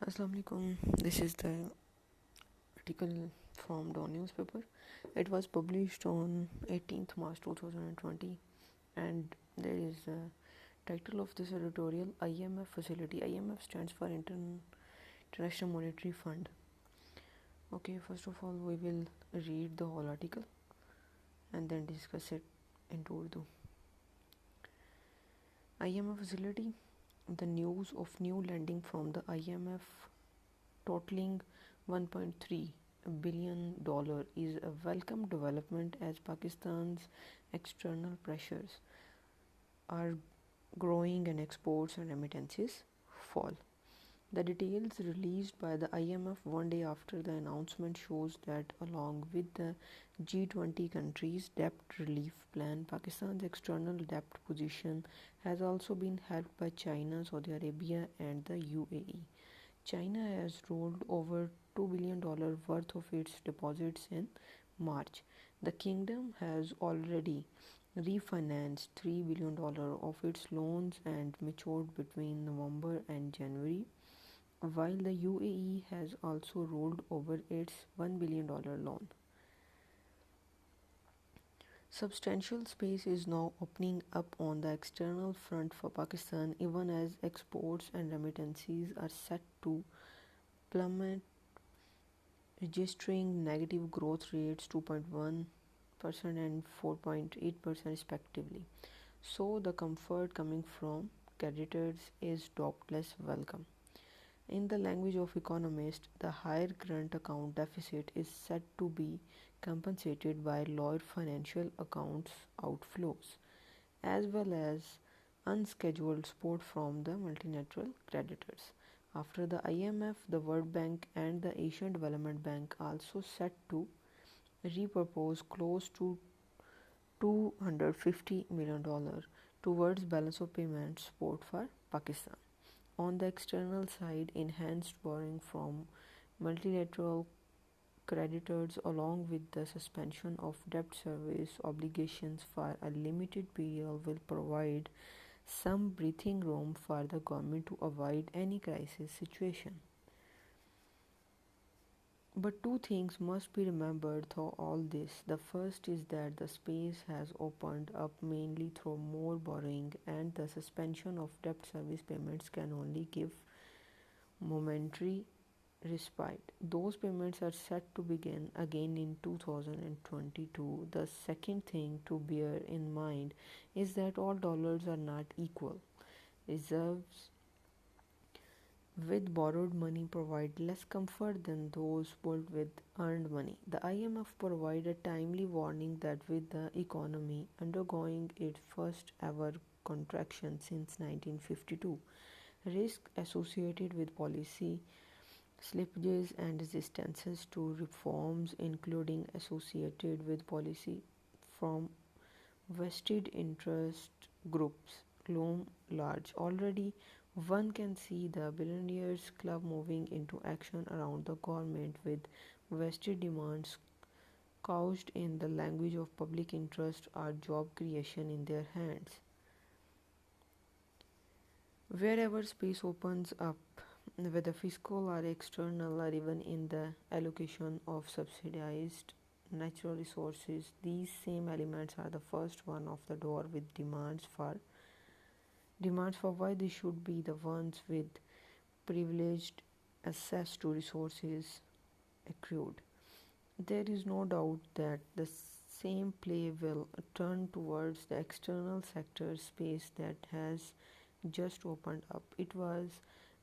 Assalamu alaikum. This is the article from Dawn newspaper. It was published on 18th March 2020, and there is a title of this editorial: IMF facility. IMF stands for International Monetary Fund. Okay, first of all, we will read the whole article and then discuss it into Urdu. IMF facility. The news of new lending from the IMF totaling $1.3 billion is a welcome development as Pakistan's external pressures are growing and exports and remittances fall. The details released by the IMF one day after the announcement shows that along with the G20 countries' debt relief plan, Pakistan's external debt position has also been helped by China, Saudi Arabia and the UAE. China has rolled over $2 billion worth of its deposits in March. The kingdom has already refinanced $3 billion of its loans and matured between November and January, while the UAE has also rolled over its $1 billion loan. Substantial space is now opening up on the external front for Pakistan, even as exports and remittances are set to plummet, registering negative growth rates 2.1% and 4.8% respectively. So the comfort coming from creditors is doubtless welcome. In the language of economists, the higher current account deficit is said to be compensated by lower financial accounts outflows, as well as unscheduled support from the multilateral creditors. After the IMF, the World Bank and the Asian Development Bank also set to repurpose close to $250 million towards balance of payment support for Pakistan. On the external side, enhanced borrowing from multilateral creditors along with the suspension of debt service obligations for a limited period will provide some breathing room for the government to avoid any crisis situation. But two things must be remembered through all this. The first is that the space has opened up mainly through more borrowing, and the suspension of debt service payments can only give momentary respite. Those payments are set to begin again in 2022. The second thing to bear in mind is that all dollars are not equal. Reserves with borrowed money provide less comfort than those pulled with earned money. The IMF provided a timely warning that with the economy undergoing its first ever contraction since 1952, risk associated with policy slippages and resistances to reforms, including associated with policy from vested interest groups, loom large. Already, one can see the billionaires club moving into action around the government with vested demands couched in the language of public interest or job creation in their hands. Wherever space opens up, whether fiscal or external or even in the allocation of subsidized natural resources, these same elements are the first one of the door with demands for why they should be the ones with privileged access to resources accrued. There is no doubt that the same play will turn towards the external sector space that has just opened up. It was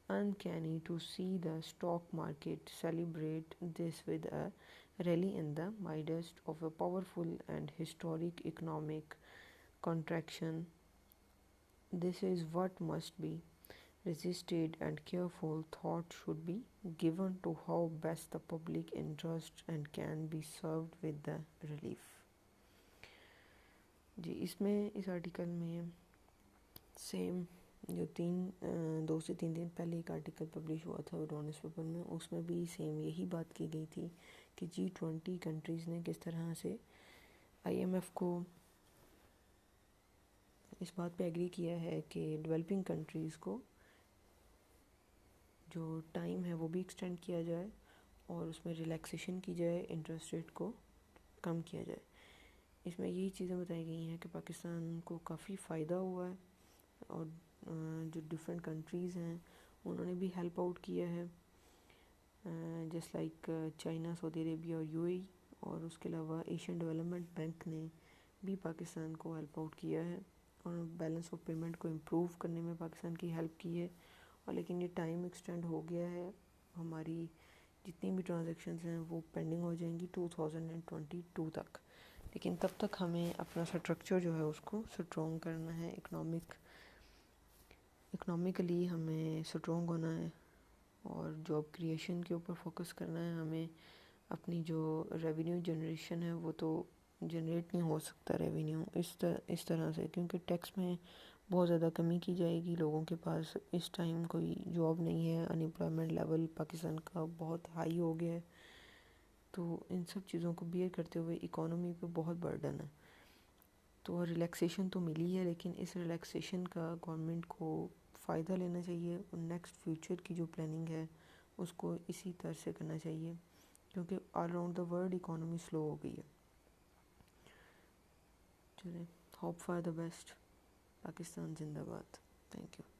uncanny to see the stock market celebrate this with a rally in the midst of a powerful and historic economic contraction. This is what must be resisted, and careful thought should be given to how best the public interest and can be served with the relief. जी इसमें इस article में same जो 2 से 3 दिन पहले एक article publish हुआ था डॉन न्यूज़पेपर में, उसमें भी सेम यही बात की गई थी कि G20 कंट्रीज़ ने किस तरह से IMF को इस बात पे एग्री किया है कि डेवलपिंग कंट्रीज़ को جو ٹائم ہے وہ بھی ایکسٹینڈ کیا جائے اور اس میں ریلیکسیشن کی جائے، انٹرسٹ ریٹ کو کم کیا جائے۔ اس میں یہی چیزیں بتائی گئی ہیں کہ پاکستان کو کافی فائدہ ہوا ہے، اور جو ڈفرینٹ کنٹریز ہیں انہوں نے بھی ہیلپ آؤٹ کیا ہے، جس لائک چائنا، سعودی عربیہ اور یو اے ای، اور اس کے علاوہ ایشین ڈیولپمنٹ بینک نے بھی پاکستان کو ہیلپ آؤٹ کیا ہے اور بیلنس آف پیمنٹ کو امپروو کرنے میں پاکستان کی ہیلپ کی ہے۔ اور لیکن یہ ٹائم ایکسٹینڈ ہو گیا ہے، ہماری جتنی بھی ٹرانزیکشنز ہیں وہ پینڈنگ ہو جائیں گی 2022 تک، لیکن تب تک ہمیں اپنا اسٹرکچر جو ہے اس کو اسٹرونگ کرنا ہے، اکنامکلی ہمیں اسٹرونگ ہونا ہے، اور جاب کریشن کے اوپر فوکس کرنا ہے۔ ہمیں اپنی جو ریونیو جنریشن ہے وہ تو جنریٹ نہیں ہو سکتا ریونیو اس طرح سے، کیونکہ ٹیکس میں بہت زیادہ کمی کی جائے گی، لوگوں کے پاس اس ٹائم کوئی جاب نہیں ہے، ان امپلائمنٹ لیول پاکستان کا بہت ہائی ہو گیا ہے، تو ان سب چیزوں کو بیئر کرتے ہوئے اکانومی پہ بہت برڈن ہے۔ تو ریلیکسیشن تو ملی ہے، لیکن اس ریلیکسیشن کا گورنمنٹ کو فائدہ لینا چاہیے، اور نیکسٹ فیوچر کی جو پلاننگ ہے اس کو اسی طرح سے کرنا چاہیے، کیونکہ all around the world economy slow ہو گئی ہے۔ چلیں، hope for the best, Pakistan زندہ باد، تھینک یو۔